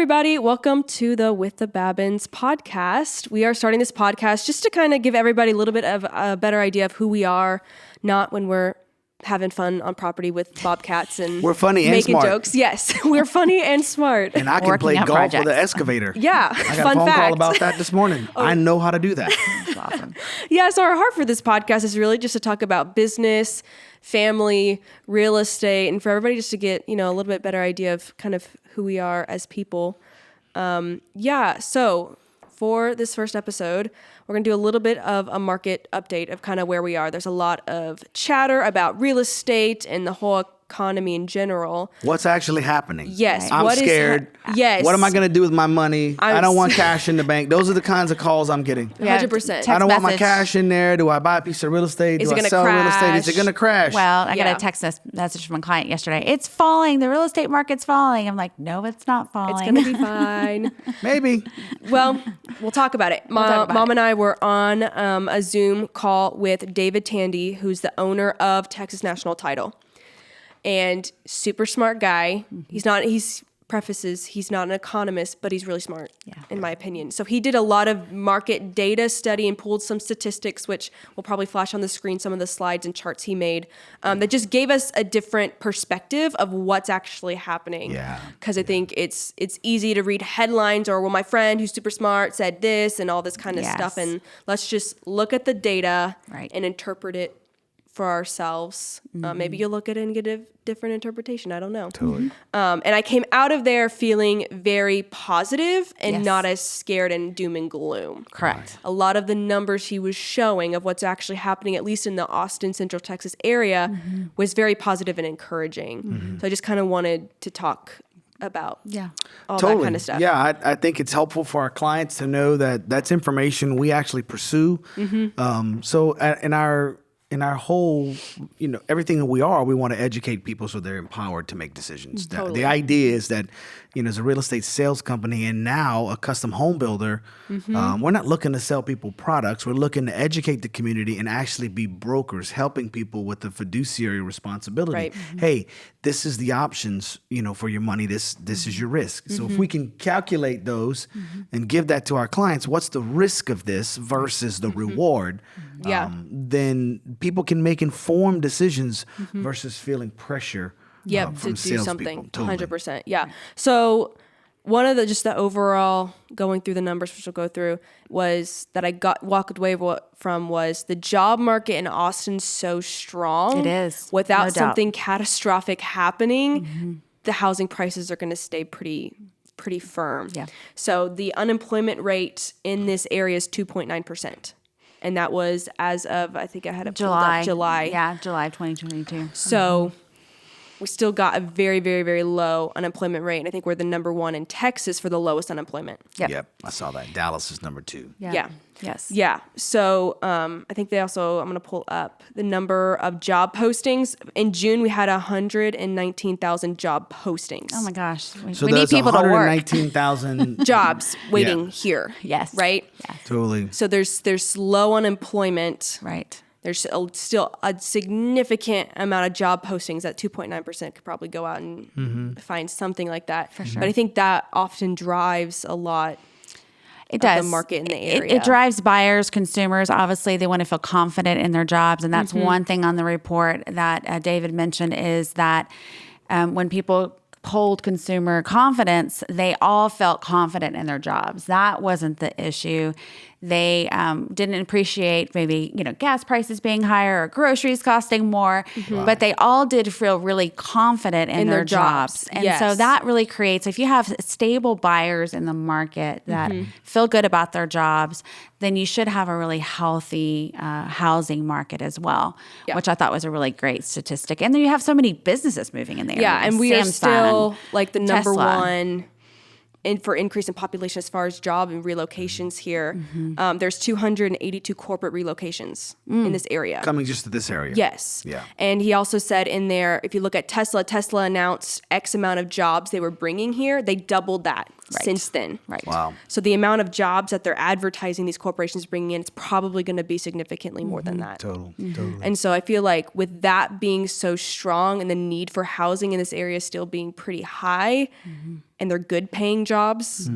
everybody. Welcome to the With the Babbins podcast. We are starting this podcast just to kind of give everybody a little bit of a better idea of who we are, not when we're having fun on property with bobcats and we're funny and making smart. Jokes. Yes, we're funny and smart. And I can play golf with an excavator. Yeah, I got a phone call about that this morning. I know how to do that. That's awesome. Yeah, so our heart for this podcast is really just to talk about business, family, real estate, and for everybody just to get, a little bit better idea of kind of who we are as people. So for this first episode, we're going to do a little bit of a market update of kind of where we are. There's a lot of chatter about real estate and the whole economy in general. What's actually happening? Yes. I'm scared. Yes. What am I going to do with my money? I don't want cash in the bank. Those are the kinds of calls I'm getting. 100%. I don't want my cash in there. Do I buy a piece of real estate? Is do it I sell real estate? Is it going to crash? Well, I got a text message from a client yesterday. It's falling. The real estate market's falling. I'm like, no, it's not falling. It's going to be fine. Maybe. Well, we'll talk about it. Mom and I were on a Zoom call with David Tandy, who's the owner of Texas National Title. And super smart guy. Mm-hmm. He's not an economist, but he's really smart, in my opinion. So he did a lot of market data study and pulled some statistics, which will probably flash on the screen, some of the slides and charts he made, that just gave us a different perspective of what's actually happening. Yeah. Because I think it's easy to read headlines or, well, my friend who's super smart said this and all this kind of stuff. And let's just look at the data and interpret it for ourselves. Maybe you'll look at it and get a different interpretation. I don't know. Totally. And I came out of there feeling very positive and not as scared and doom and gloom. Correct. A lot of the numbers he was showing of what's actually happening, at least in the Austin, Central Texas area, was very positive and encouraging. So I just kind of wanted to talk about all that kind of stuff. Yeah, I think it's helpful for our clients to know that that's information we actually pursue. So in our whole, everything that we want to educate people so they're empowered to make decisions. Totally. The idea is that, as a real estate sales company and now a custom home builder, we're not looking to sell people products. We're looking to educate the community and actually be brokers, helping people with the fiduciary responsibility. Right. Hey, this is the options, for your money. This is your risk. So if we can calculate those and give that to our clients, what's the risk of this versus the reward? Then people can make informed decisions versus feeling pressure from to do something. Totally. 100%. Yeah. So one of the overall going through the numbers, which we'll go through, was that I walked away from was the job market in Austin's so strong. It is. Without something catastrophic happening, the housing prices are going to stay pretty firm. Yeah. So the unemployment rate in this area is 2.9%. And that was as of, I think I had it pulled up, July. Yeah, July 2022. So we still got a very, very, very low unemployment rate. And I think we're the number one in Texas for the lowest unemployment. Yep. I saw that. Dallas is number 2. Yeah. Yes. Yeah. So I think I'm going to pull up the number of job postings. In June, we had 119,000 job postings. Oh my gosh. So we need people to work. 119,000 jobs waiting here. Yes. Right? Yes. Totally. So there's low unemployment. Right. There's still a significant amount of job postings. That 2.9% could probably go out and find something like that. For sure. But I think that often drives a lot It does. The market in the area. It drives buyers, consumers. Obviously, they want to feel confident in their jobs. And that's one thing on the report that David mentioned is that when people polled consumer confidence, they all felt confident in their jobs. That wasn't the issue. They didn't appreciate maybe, gas prices being higher or groceries costing more, but they all did feel really confident in their jobs. And so that really creates, if you have stable buyers in the market that feel good about their jobs, then you should have a really healthy housing market as well, which I thought was a really great statistic. And then you have so many businesses moving in the area. Yeah, and we are still like the number Tesla. one for increase in population as far as job and relocations here. There's 282 corporate relocations in this area. Coming just to this area. Yes. Yeah. And he also said in there, if you look at Tesla announced X amount of jobs they were bringing here. They doubled that since then. Right. Wow. So the amount of jobs that they're advertising these corporations bringing in, it's probably going to be significantly more than that. Totally. And so I feel like with that being so strong and the need for housing in this area still being pretty high, and they're good paying jobs,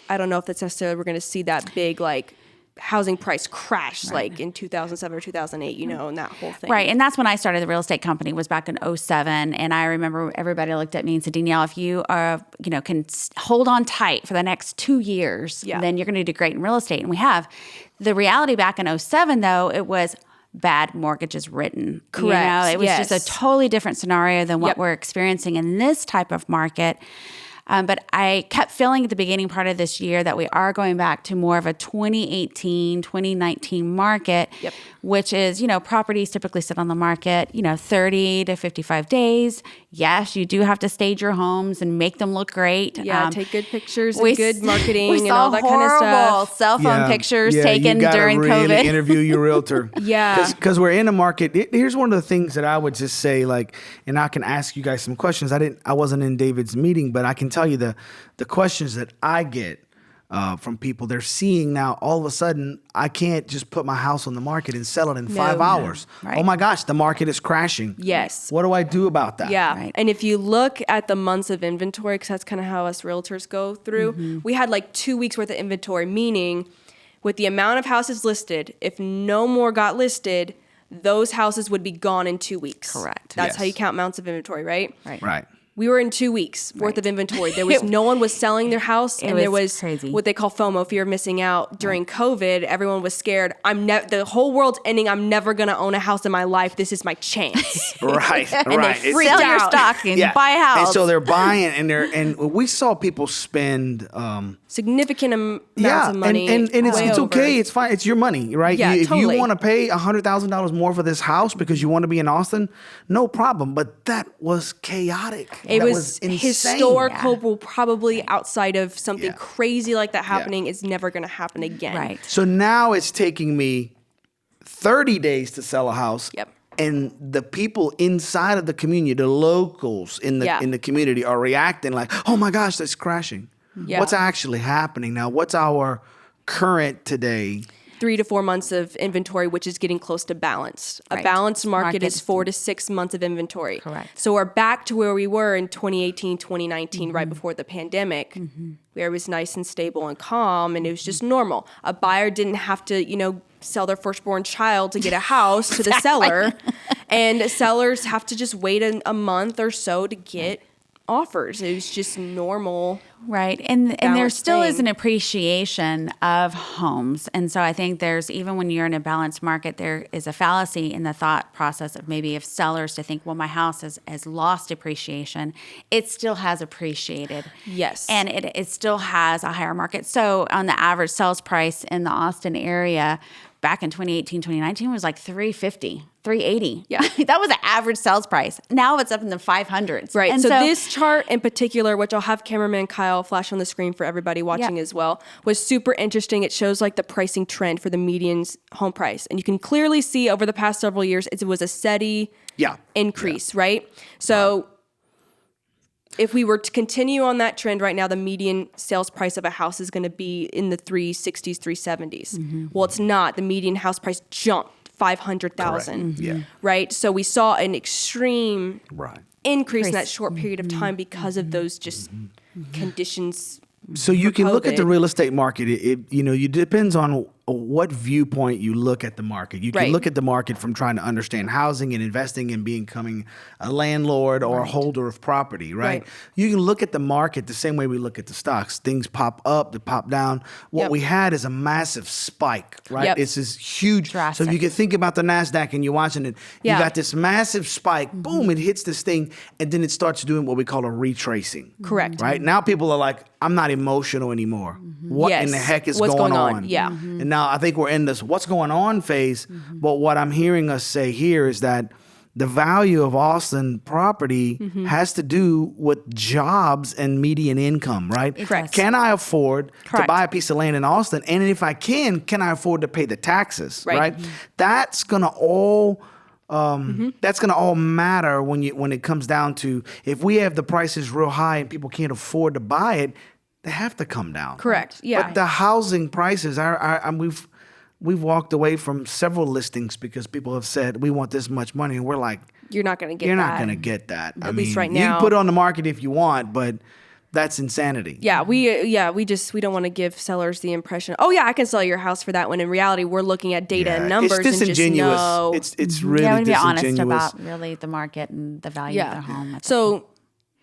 I don't know if that's necessarily we're going to see that big like housing price crash like in 2007 or 2008, and that whole thing. Right. And that's when I started the real estate company, was back in 2007. And I remember everybody looked at me and said, Danielle, if you are, can hold on tight for the next 2 years, then you're going to do great in real estate. And we have. The reality back in 2007, though, it was bad mortgages written. Correct. It was just a totally different scenario than what we're experiencing in this type of market. But I kept feeling at the beginning part of this year that we are going back to more of a 2018, 2019 market, which is, properties typically sit on the market, 30 to 55 days. Yes, you do have to stage your homes and make them look great. Yeah, take good pictures and good marketing and all that kind of horrible stuff. cell phone pictures taken you during really COVID. Interview your realtor. Because we're in a market. Here's one of the things that I would just say, and I can ask you guys some questions. I wasn't in David's meeting, but I can tell you the questions that I get from people. They're seeing now all of a sudden, I can't just put my house on the market and sell it in 5 hours. Right. Oh my gosh, the market is crashing. Yes. What do I do about that? Yeah. Right. And if you look at the months of inventory, because that's kind of how us realtors go through, we had like 2 weeks worth of inventory, meaning with the amount of houses listed, if no more got listed, those houses would be gone in 2 weeks. Correct. That's how you count months of inventory, right? Right. We were in 2 weeks worth of inventory. There was no one was selling their house, and there was crazy. What they call FOMO, fear of missing out. During COVID, everyone was scared. The whole world's ending. I'm never gonna own a house in my life. This is my chance. Right. And right. they freaked Sell out. your stock and buy a house. And so they're buying, and we saw people spend Significant amounts of money. and it's way okay. over. It's fine. It's your money, right? Yeah, If totally. you want to pay $100,000 more for this house because you want to be in Austin, no problem. But that was chaotic. It That was insane. historical, probably outside of something crazy like that happening is never going to happen again. Right. So now it's taking me 30 days to sell a house. Yep. And the people inside of the community, the locals in the community, are reacting like, "Oh my gosh, that's crashing." Yeah. What's actually happening now? What's our current today? 3 to 4 months of inventory, which is getting close to balanced. A Right. balanced market is Market. 4 to 6 months of inventory. Correct. So we're back to where we were in 2018, 2019, right before the pandemic, where it was nice and stable and calm, and it was just normal. A buyer didn't have to, sell their firstborn child to get a house to the seller, and sellers have to just wait a month or so to get offers. It was just normal. Right. And there balanced still is thing. an appreciation of homes. And so I think even when you're in a balanced market, there is a fallacy in the thought process of maybe if sellers to think, well, my house has lost appreciation. It still has appreciated. Yes. And it still has a higher market. So on the average sales price in the Austin area, back in 2018, 2019 was like $350, $380. Yeah. That was the average sales price. Now it's up in the 500s. Right. And So this chart in particular, which I'll have cameraman Kyle flash on the screen for everybody watching Yeah. as well, was super interesting. It shows like the pricing trend for the median's home price. And you can clearly see over the past several years, it was a steady increase, right? So if we were to continue on that trend right now, the median sales price of a house is going to be in the 360s, 370s. Well, it's not. The median house price jumped 500,000. Yeah. Right? So we saw an extreme increase in that Increase. short period of time because of those just conditions. So you for can look at the COVID. real estate market. It depends on what viewpoint you look at the market. You can Right. look at the market from trying to understand housing and investing and becoming a landlord or a holder of property, right? Right. You can look at the market the same way we look at the stocks. Things pop up, they pop down. What Yep. we had is a massive spike, right? Yep. It's this huge. Drastic. So you can think about the NASDAQ and you're watching it. Yeah. You got this massive spike. Boom, it hits this thing. And then it starts doing what we call a retracing. Correct. Right? Now people are like, I'm not emotional anymore. What in the Yes. heck is What's going going on? on? Yeah. And now I think we're in this what's going on phase. But what I'm hearing us say here is that the value of Austin property has to do with jobs and median income, right? Correct. Can I afford to Correct. buy a piece of land in Austin? And if I can I afford to pay the taxes, Right. right? That's gonna all that's gonna all matter when it comes down to if we have the prices real high and people can't afford to buy it, they have to come down. Correct. Yeah. But the housing prices we've walked away from several listings because people have said we want this much money, and we're like, You're not going to get you're that. not going to get that. At least right you now. can put it on the market if you want, but That's insanity. Yeah, we don't want to give sellers the impression, oh yeah, I can sell your house for that, when in reality we're looking at data and numbers It's disingenuous. and just know. It's really Yeah, we need to be disingenuous. honest about really the market and the value of their home. So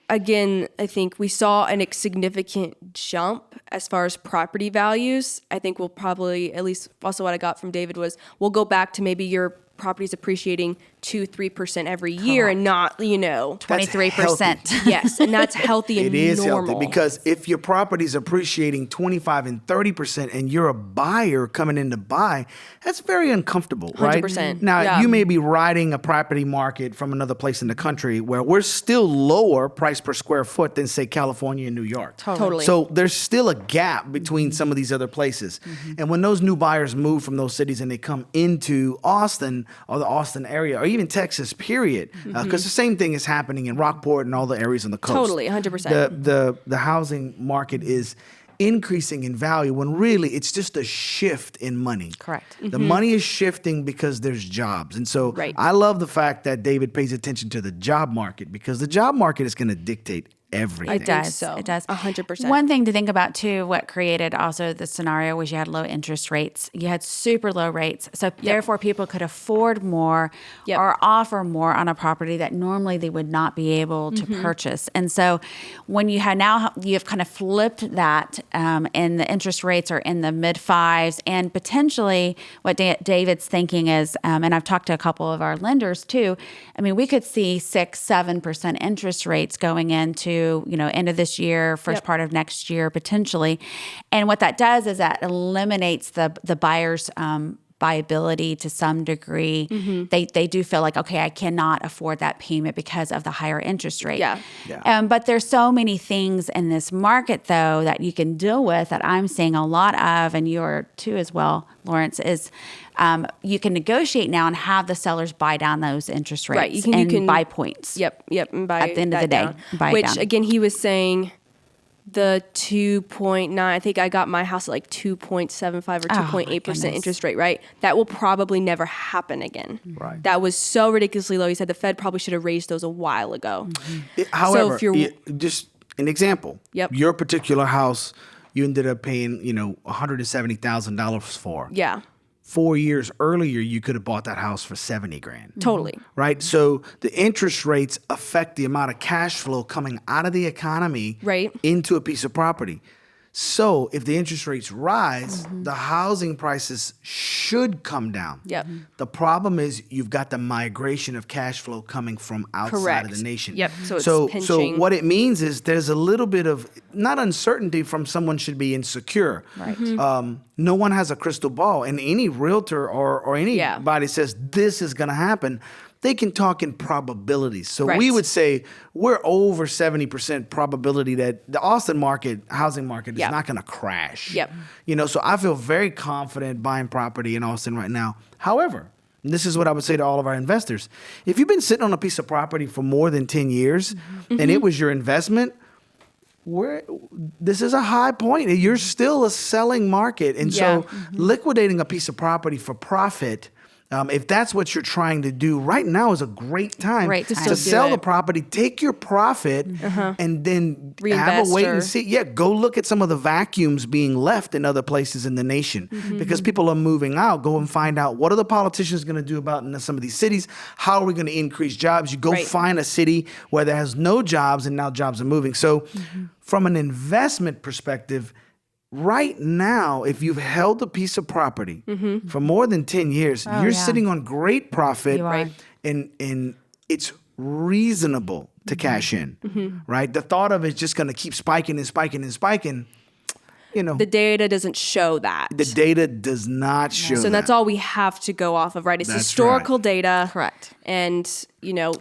again, I think we saw a significant jump as far as property values. I think we'll probably, at least also what I got from David was, we'll go back to maybe your property's appreciating 2-3% every year and not, 23%. Yes, and that's healthy and It is normal. healthy because if your property's appreciating 25 and 30% and you're a buyer coming in to buy, that's very uncomfortable, right? 100%. Now, Yeah. you may be riding a property market from another place in the country where we're still lower price per square foot than, say, California and New York. Totally. So there's still a gap between some of these other places. And when those new buyers move from those cities and they come into Austin or the Austin area or even Texas, period, because the same thing is happening in Rockport and all the areas on the coast. Totally, 100%. The housing market is increasing in value when really it's just a shift in money. Correct. The money is shifting because there's jobs. And so Right. I love the fact that David pays attention to the job market because the job market is going to dictate everything. It does. so. It does. 100%. One thing to think about too, what created also the scenario was you had low interest rates. You had super low rates. So therefore people could afford more Yep. or offer more on a property that normally they would not be able to purchase. And so when you have kind of flipped that and the interest rates are in the mid fives, and potentially what David's thinking is, and I've talked to a couple of our lenders too, I mean, we could see 6-7% interest rates going into end of this year, first part of next year, potentially. And what that does is that eliminates the buyer's buyability to some degree. They do feel like, okay, I cannot afford that payment because of the higher interest rate. Yeah. But there's so many things in this market, though, that you can deal with that I'm seeing a lot of, and you're too as well, Lawrence, is you can negotiate now and have the sellers buy down those interest rates Right. You can and buy points. Yep. And buy At the end of that the day, down. buy it Which down. again, he was saying the 2.9. I think I got my house at like 2.75 or 2.8% goodness. interest rate. Right. That will probably never happen again. Right. That was so ridiculously low. He said the Fed probably should have raised those a while ago. However, if you're- just an example. Yep. Your particular house, you ended up paying, $170,000 for. Yeah. 4 years earlier, you could have bought that house for $70,000. Totally. Right? So the interest rates affect the amount of cash flow coming out of the economy Right. into a piece of property. So if the interest rates rise, the housing prices should come down. Yep. The problem is you've got the migration of cash flow coming from outside Correct. of the nation. Yep. So it's so pinching. what it means is there's a little bit of not uncertainty from someone should be insecure. Right. No one has a crystal ball, and any realtor or anybody says this is going to happen, they can talk in probabilities. So Right. we would say we're over 70% probability that the Austin housing market, is not going to crash. Yep. So I feel very confident buying property in Austin right now. However, and this is what I would say to all of our investors. If you've been sitting on a piece of property for more than 10 years and it was your investment, this is a high point. You're still a selling market. And so liquidating a piece of property for profit, if that's what you're trying to do right now, is a great time Great time. To to still sell do the it. property, take your profit, and then have Reinvest a wait or- and see. Yeah, go look at some of the vacuums being left in other places in the nation because people are moving out. Go and find out what are the politicians going to do about in some of these cities. How are we going to increase jobs? You go Right. find a city where there has no jobs and now jobs are moving. So from an investment perspective, right now, if you've held a piece of property for more than 10 years, you're sitting on great profit, You are. Right. and it's reasonable to cash in, right? The thought of it's just going to keep spiking and spiking and spiking, The data doesn't show that. the data does not show So that. that's all we have to go off of, right? It's That's historical data. Correct. And,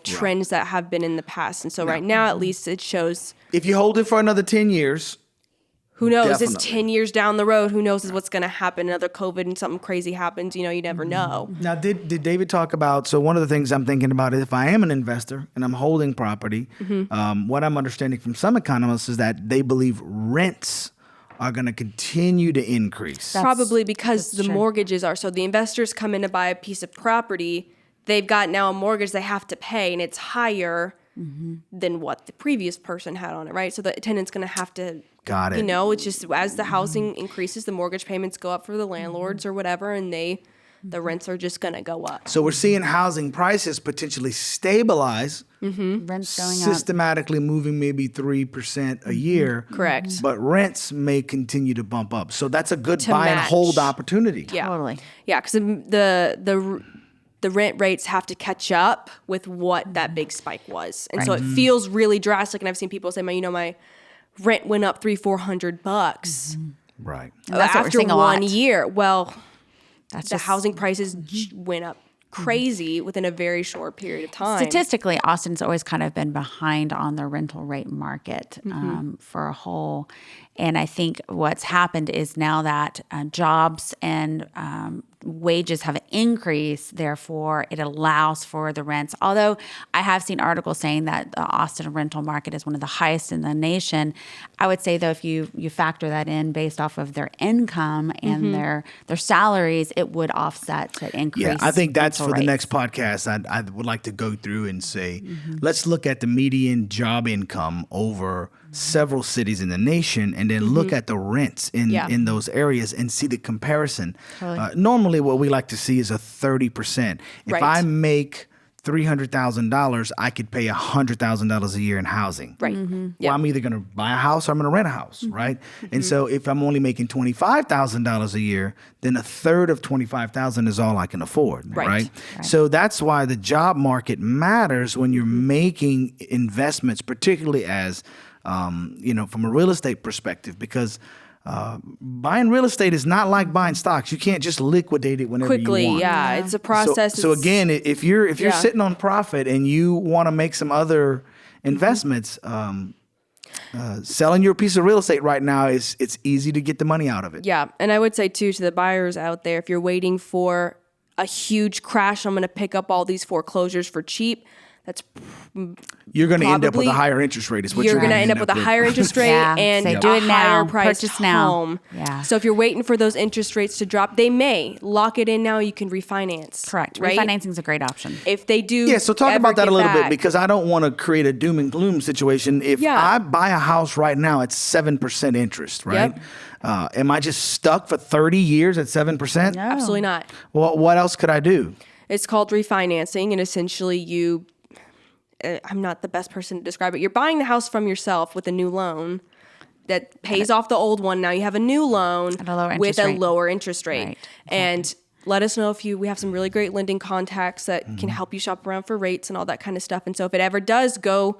trends that have been in the past. And so right now, at least it shows, If you hold it for another 10 years, who knows, it's Definitely. 10 years down the road, who knows what's going to happen, another COVID and something crazy happens, you never know. Now, did David talk about, so one of the things I'm thinking about is if I am an investor and I'm holding property, what I'm understanding from some economists is that they believe rents are going to continue to increase. Probably because the true. mortgages are. So the investors come in to buy a piece of property, they've got now a mortgage they have to pay, and it's higher than what the previous person had on it, right? So the tenant's going to have to, Got it. you know, it's just as the housing increases, the mortgage payments go up for the landlords or whatever, and the rents are just going to go up. So we're seeing housing prices potentially stabilize, Rents going up. systematically moving maybe 3% a year. Correct. But rents may continue to bump up. So that's a good To buy and match. hold opportunity. Yeah. Totally. Yeah, because the rent rates have to catch up with what that big spike was, and so it feels really drastic. And I've seen people say, my rent went up $300-400 Right. And that's what we're after seeing a 1 lot. year. Well, That's the just housing prices went up crazy within a very short period of time. statistically, Austin's always kind of been behind on the rental rate market for a whole. And I think what's happened is now that jobs and wages have increased, therefore it allows for the rents. Although I have seen articles saying that the Austin rental market is one of the highest in the nation. I would say, though, if you factor that in based off of their income and their salaries, it would offset the increase. Yeah, I think that's rental for the rates. next podcast. I would like to go through and say, let's look at the median job income over several cities in the nation, and then look at the rents in those areas and see the comparison. Normally, what we like to see is a 30%. If Right. I make $300,000, I could pay $100,000 a year in housing. Right. Well, I'm either going to buy a house or I'm going to rent a house, right? And so if I'm only making $25,000 a year, then a third of $25,000 is all I can afford, right? So that's why the job market matters when you're making investments, particularly as from a real estate perspective, because buying real estate is not like buying stocks. You can't just liquidate it whenever Quickly, you want. yeah, it's a process. So again, if you're Yeah. sitting on profit and you want to make some other investments, selling your piece of real estate right now it's easy to get the money out of it. Yeah, and I would say too to the buyers out there, if you're waiting for a huge crash, I'm going to pick up all these foreclosures for cheap. That's You're going to end up with a Probably higher interest rate. Is what you're going to end up with a higher interest rate Yeah, and say a do it now, higher priced purchase now. home. Yeah. So if you're waiting for those interest rates to drop, they may lock it in now. You can refinance. Correct. Right? Refinancing is a great option. If they do. Yeah, so talk ever about that a get little bit, back. because I don't want to create a doom and gloom situation. If Yeah. I buy a house right now at 7% interest, right? Am I just stuck for 30 years at 7%? No. Absolutely not. Well, what else could I do? It's called refinancing, and essentially I'm not the best person to describe it. You're buying the house from yourself with a new loan that pays off the old one. Now you have a new loan At a lower with interest a rate. lower interest rate. Right, And let us know we have some really great lending contacts that can help you shop around for rates and all that kind of stuff. And so if it ever does go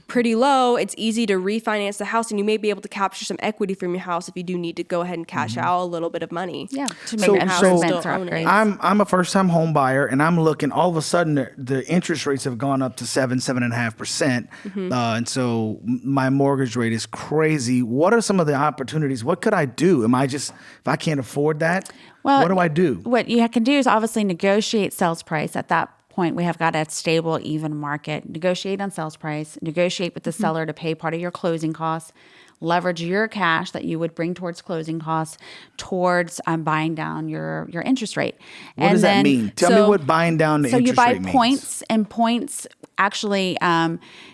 pretty low, it's easy to refinance the house, and you may be able to capture some equity from your house if you do need to go ahead and cash out a little bit of money. Yeah. To So- make improvements or still own it. upgrades. I'm a first time home buyer, and I'm looking. All of a sudden, the interest rates have gone up to 7.5%, and so my mortgage rate is crazy. What are some of the opportunities? What could I do? If I can't afford that? Well, what do I do? What you can do is obviously negotiate sales price. At that point, we have got a stable, even market. Negotiate on sales price. Negotiate with the seller to pay part of your closing costs. Leverage your cash that you would bring towards closing costs towards buying down your interest rate. What does that mean? Tell me what buying down the so interest you buy rate means. points, and points actually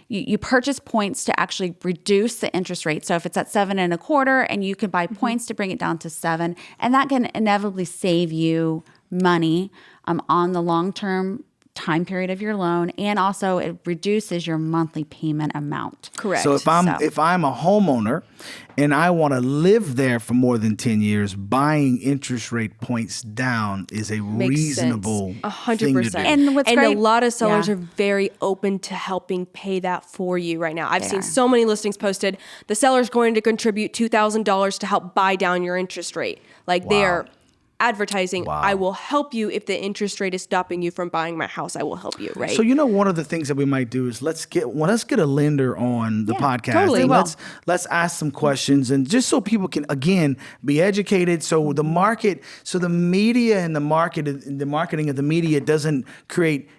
you purchase points to actually reduce the interest rate. So if it's at 7.25, and you can buy points to bring it down to 7, and that can inevitably save you money on the long-term time period of your loan, and also it reduces your monthly payment amount. Correct. So if I'm a homeowner and I want to live there for more than 10 years, buying interest rate points down is a reasonable sense. thing to 100%. do. And what's a great- lot of sellers yeah. are very open to helping pay that for you right now. I've They seen are. so many listings posted. The seller's going to contribute $2,000 to help buy down your interest rate. Like they're advertising, Wow. I will help you if the interest rate is stopping you from buying my house. I will help you, right? So one of the things that we might do is let's get a lender on the podcast. totally. And We let's ask some questions, and just so people can again be educated. So the media and the marketing of the media doesn't create.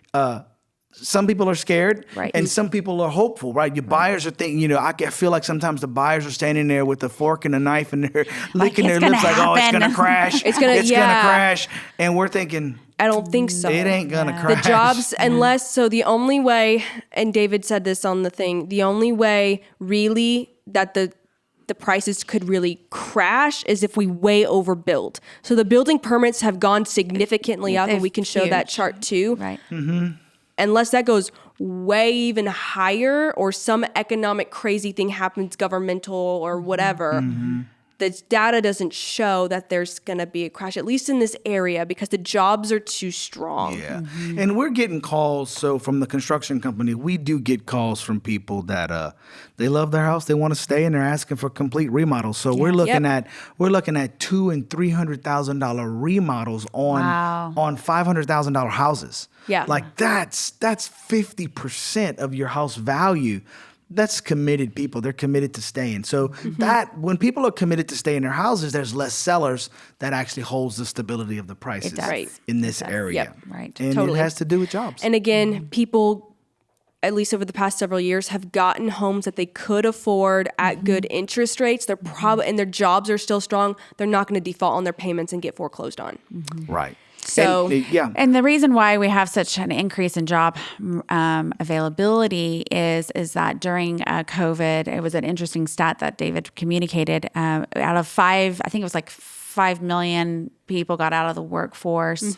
Some people are scared, Right. and some people are hopeful, right? Your buyers are thinking, I feel like sometimes the buyers are standing there with a fork and a knife, and they're licking it's their gonna lips like, oh, it's happen. going to crash. It's gonna- gonna yeah. crash. And we're thinking, I don't think so. It ain't gonna The crash. jobs, unless, so the only way, and David said this on the thing, the only way really that the prices could really crash is if we way overbuild. So the building permits have gone significantly up, and we can show that chart too. Right. Unless that goes way even higher or some economic crazy thing happens, governmental or whatever, the data doesn't show that there's going to be a crash, at least in this area, because the jobs are too strong. Yeah. And we're getting calls. So from the construction company, we do get calls from people that they love their house, they want to stay, and they're asking for complete remodels. So we're looking at $200,000 and $300,000 remodels on $500,000 houses. Yeah. Like that's 50% of your house value. That's committed people. They're committed to staying. So that when people are committed to stay in their houses, there's less sellers. That actually holds the stability of the prices in this area. Yep. Right. And it has to do with jobs. And again, people, at least over the past several years, have gotten homes that they could afford at good interest rates. They're and their jobs are still strong. They're not going to default on their payments and get foreclosed on. Right. So And the reason why we have such an increase in job availability is that during COVID, it was an interesting stat that David communicated. Out of 5 million people got out of the workforce.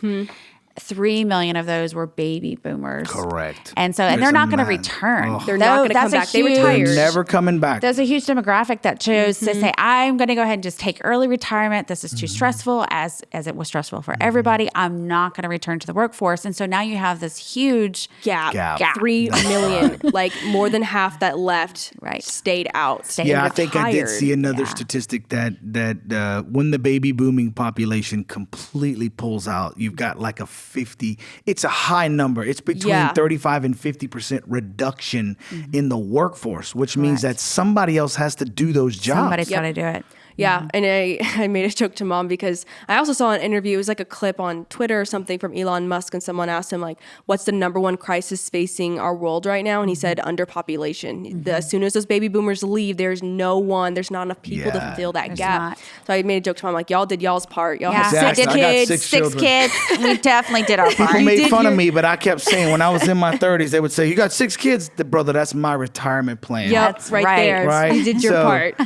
3 million of those were baby boomers. Correct. And so, and they're not going to return. They're not going to come back. They retired. They're never coming back. There's a huge demographic that chose to say, I'm going to go ahead and just take early retirement. This is too stressful, as it was stressful for everybody. I'm not going to return to the workforce. And so now you have this huge gap. 3 million, like more than half that left stayed out. I think I did see another statistic that when the baby booming population completely pulls out, you've got like a 50, it's a high number. It's between 35 and 50% reduction in the workforce, which means that somebody else has to do those jobs. Somebody's got to do it. Yeah, and I made a joke to Mom because I also saw an interview. It was like a clip on Twitter or something from Elon Musk, and someone asked him, like, what's the number one crisis facing our world right now? And he said underpopulation. As soon as those baby boomers leave, there's not enough people to fill that gap. So I made a joke to Mom, like, y'all did y'all's part. Y'all have 6 kids. 6 kids. We definitely did our part. People made fun of me, but I kept saying when I was in my 30s, they would say, you got 6 kids? Brother, that's my retirement plan. Yep, that's right there. Right? You did your part.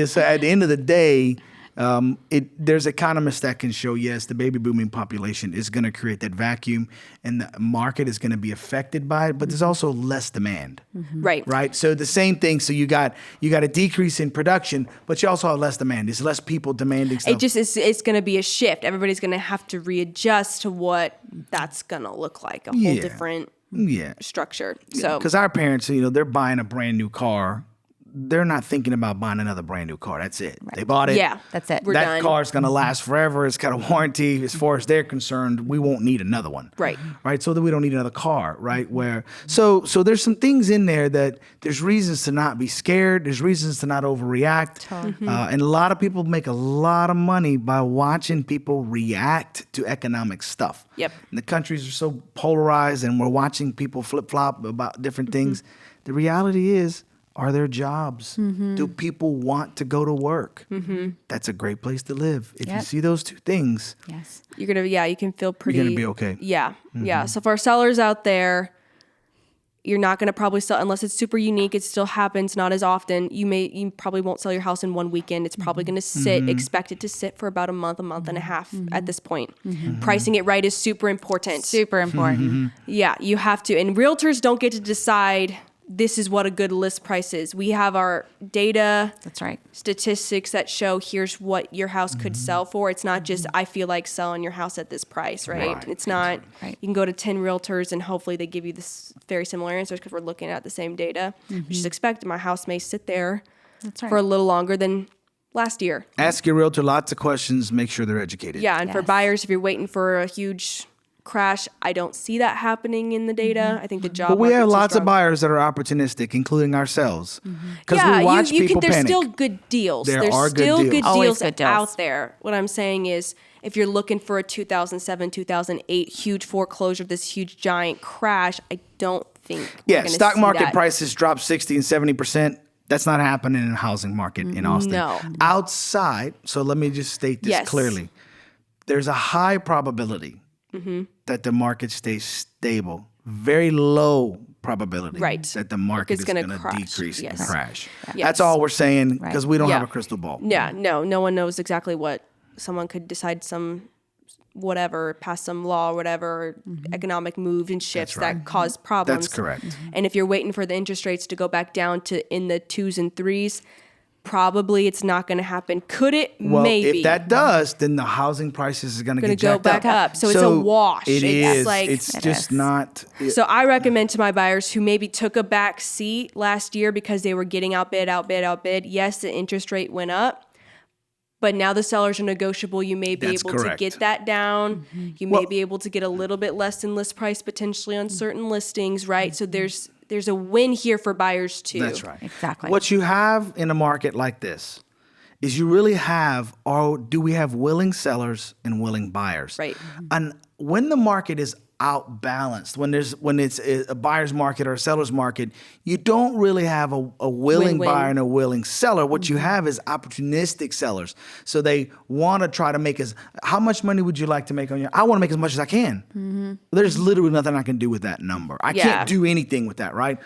So at the end of the day, there's economists that can show, yes, the baby booming population is going to create that vacuum and the market is going to be affected by it, but there's also less demand. Right. So the same thing. So you got a decrease in production, but you also have less demand. There's less people demanding stuff. It's going to be a shift. Everybody's going to have to readjust to what that's going to look like, a whole different structure. So because our parents, they're buying a brand new car. They're not thinking about buying another brand new car. That's it. They bought it. Yeah, that's it. We're that done. Car's going to last forever. It's got a warranty. As far as they're concerned, we won't need another one. Right. So that we don't need another car. Right. So there's some things in there that there's reasons to not be scared. There's reasons to not overreact. And a lot of people make a lot of money by watching people react to economic stuff. Yep. And the countries are so polarized, and we're watching people flip flop about different things. The reality is, are there jobs? Do people want to go to work? That's a great place to live. If you see those two things, you're gonna you can feel pretty. You're gonna be okay. Yeah. So for our sellers out there, you're not gonna probably sell unless it's super unique. It still happens, not as often. You probably won't sell your house in one weekend. It's probably gonna sit. Expect it to sit for about a month and a half at this point. Pricing it right is super important. Super important. Yeah, you have to. And realtors don't get to decide this is what a good list price is. We have our data, that's right, statistics that show here's what your house could sell for. It's not just I feel like selling your house at this price, right? It's not. You can go to 10 realtors and hopefully they give you this very similar answers because we're looking at the same data. Just expect my house may sit there for a little longer than last year. Ask your realtor lots of questions. Make sure they're educated. Yeah, and for buyers, if you're waiting for a huge crash, I don't see that happening in the data. I think the job. But we have lots of buyers that are opportunistic, including ourselves, because we watch people there's panic. Still good deals. There's are still good deals. Always good deals out there. What I'm saying is, if you're looking for a 2007, 2008 huge foreclosure, this huge giant crash, I don't think. Stock market prices drop 60 and 70%. That's not happening in the housing market in Austin. No. Outside, so let me just state this clearly. There's a high probability that the market stays stable. Very low probability that the market is going to decrease and crash. Yes. That's all we're saying because we don't have a crystal ball. Yeah, no one knows exactly what someone could decide pass some law or whatever, economic moves and shifts that cause problems. That's correct. And if you're waiting for the interest rates to go back down to in the 2s and 3s, probably it's not going to happen. Could it? Well, maybe. if that does, then the housing prices is going to go back up. So it's a wash. It is. Like, it's just not. So I recommend to my buyers who maybe took a back seat last year because they were getting outbid. Yes, the interest rate went up, but now the sellers are negotiable. You may be able to get that down. You may be able to get a little bit less than list price potentially on certain listings, right? So there's a win here for buyers too. That's right. Exactly. What you have in a market like this is you really have, or do we have willing sellers and willing buyers? Right. And when the market is outbalanced, when it's a buyer's market or a seller's market, you don't really have a willing Win-win. buyer and a willing seller. What you have is opportunistic sellers. So they want to try to make how much money would you like to make on your? I want to make as much as I can. There's literally nothing I can do with that number. I can't do anything with that, right?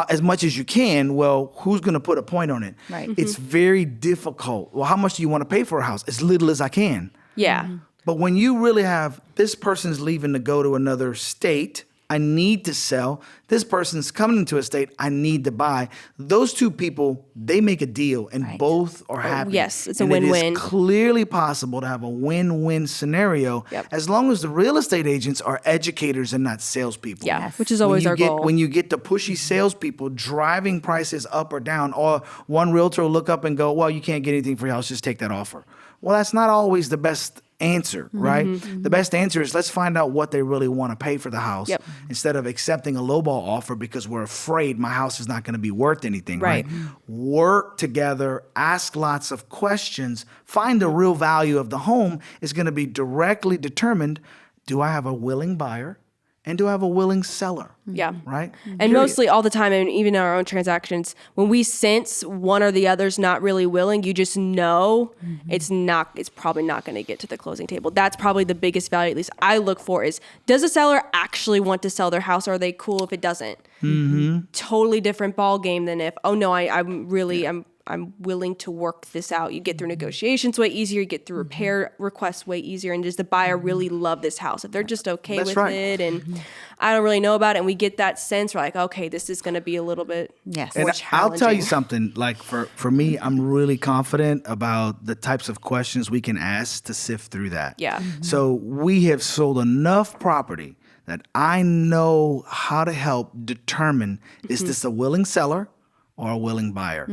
As much as you can, well, who's going to put a point on it? Right. It's very difficult. Well, how much do you want to pay for a house? As little as I can. Yeah. But when you really have, this person's leaving to go to another state, I need to sell. This person's coming into a state, I need to buy. Those two people, they make a deal and both are happy. Yes, it's a and win-win. It is clearly possible to have a win-win scenario as long as the real estate agents are educators and not salespeople. Yeah, which is always our goal. When you get the pushy salespeople driving prices up or down, or one realtor will look up and go, well, you can't get anything for your house, just take that offer. Well, that's not always the best answer, right? The best answer is let's find out what they really want to pay for the house instead of accepting a lowball offer because we're afraid my house is not going to be worth anything, right? Work together, ask lots of questions, find the real value of the home is going to be directly determined. Do I have a willing buyer? And do I have a willing seller? Yeah. Right? And mostly all the time, and even in our own transactions, when we sense one or the other's not really willing, you just know it's probably not going to get to the closing table. That's probably the biggest value, at least I look for, is does a seller actually want to sell their house? Or are they cool if it doesn't? Totally different ball game than if, oh no, I'm willing to work this out. You get through negotiations way easier. You get through repair requests way easier. And does the buyer really love this house? If they're just okay with it and I don't really know about it, and we get that sense, we're like, okay, this is going to be a little bit more And challenging. I'll tell you something, like for me, I'm really confident about the types of questions we can ask to sift through that. Yeah. So we have sold enough property that I know how to help determine, is this a willing seller or a willing buyer?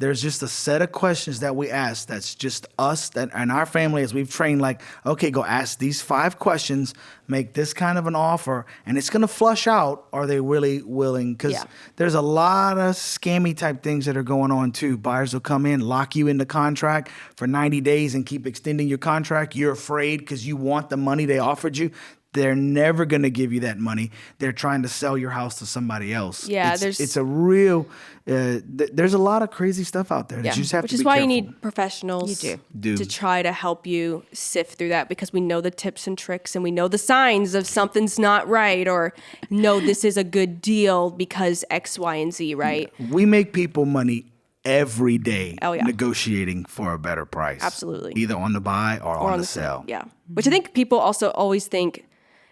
There's just a set of questions that we ask that's just us and our family as we've trained, like, okay, go ask these 5 questions, make this kind of an offer, and it's going to flush out, are they really willing? Because there's a lot of scammy type things that are going on too. Buyers will come in, lock you into contract for 90 days and keep extending your contract. You're afraid because you want the money they offered you. They're never going to give you that money. They're trying to sell your house to somebody else. Yeah, it's a real. There's a lot of crazy stuff out there that you just have to be careful. Which is why you need professionals do to try to help you sift through that, because we know the tips and tricks and we know the signs of something's not right, or no, this is a good deal because X, Y, and Z, right? We make people money every day negotiating for a better price. Absolutely. Either on the buy or on the sell. Yeah. Which I think people also always think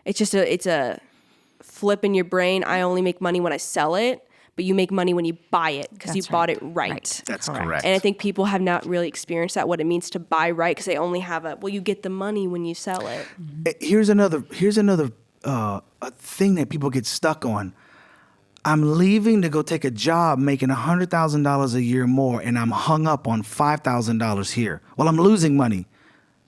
it's a flip in your brain. I only make money when I sell it, but you make money when you buy it because you bought it right. That's correct. And I think people have not really experienced that, what it means to buy right, because they only have you get the money when you sell it. Here's another a thing that people get stuck on. I'm leaving to go take a job making $100,000 a year more, and I'm hung up on $5,000 here. Well, I'm losing money.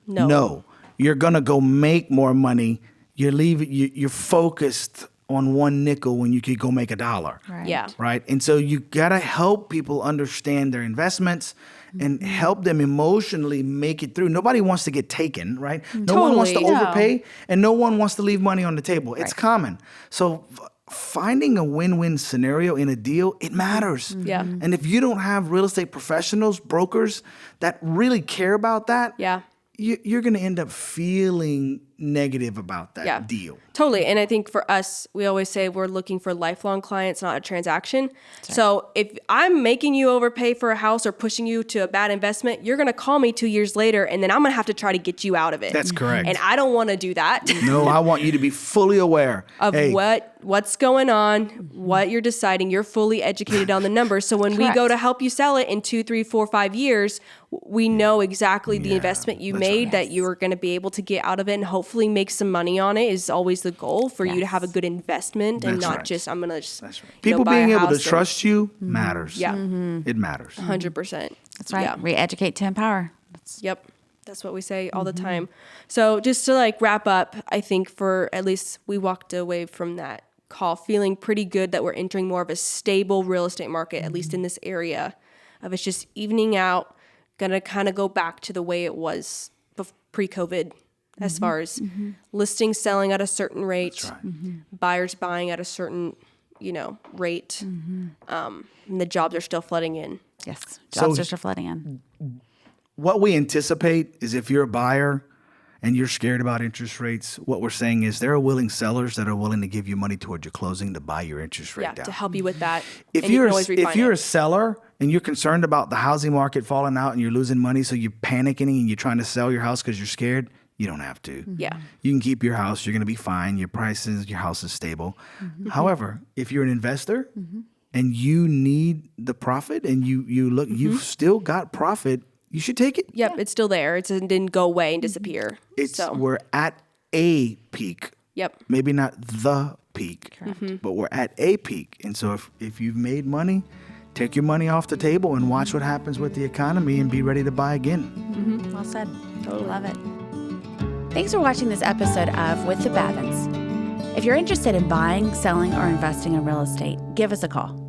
No. You're gonna go make more money. You're focused on one nickel when you could go make $1. Right. Yeah. Right. And so you gotta help people understand their investments and help them emotionally make it through. Nobody wants to get taken, right? No one wants to overpay, and no one wants to leave money on the table. It's common. So finding a win-win scenario in a deal, it matters. Yeah. And if you don't have real estate professionals, brokers that really care about that, you're going to end up feeling negative about that Yeah. deal. Totally. And I think for us, we always say we're looking for lifelong clients, not a transaction. So if I'm making you overpay for a house or pushing you to a bad investment, you're going to call me 2 years later, and then I'm going to have to try to get you out of it. That's correct. And I don't want to do that. No, I want you to be fully aware of what's going on, what you're deciding. You're fully educated on the numbers. So when we go to help you sell it in 2, 3, 4, 5 years, we know exactly the investment you made, that you're going to be able to get out of it and hopefully make some money on it is always the goal for you to have a good investment and not just, I'm going to just people buy being a able to house trust you matters. Yeah. It matters. 100%. That's right. Yeah. Re-educate to empower. Yep. That's what we say all the time. So just to like wrap up, I think for at least we walked away from that call feeling pretty good that we're entering more of a stable real estate market, at least in this area of it's just evening out, gonna kind of go back to the way it was pre-COVID as far as listings selling at a certain rate, buyers buying at a certain, rate, and the jobs are still flooding in. Yes, jobs are still flooding in. What we anticipate is if you're a buyer and you're scared about interest rates, what we're saying is there are willing sellers that are willing to give you money towards your closing to buy your interest rate down. To help you with that. If and you you're can always refinance. if you're a seller and you're concerned about the housing market falling out and you're losing money, so you're panicking and you're trying to sell your house because you're scared, you don't have to. Yeah. You can keep your house. You're going to be fine. Your prices, your house is stable. However, if you're an investor and you need the profit and you look, you've still got profit, you should take it. Yep, it's still there. It didn't go away and disappear. We're at a peak. Yep. Maybe not the peak, but we're at a peak. And so if you've made money, take your money off the table and watch what happens with the economy and be ready to buy again. Well said. Totally love it. Thanks for watching this episode of With the Bavins. If you're interested in buying, selling, or investing in real estate, give us a call.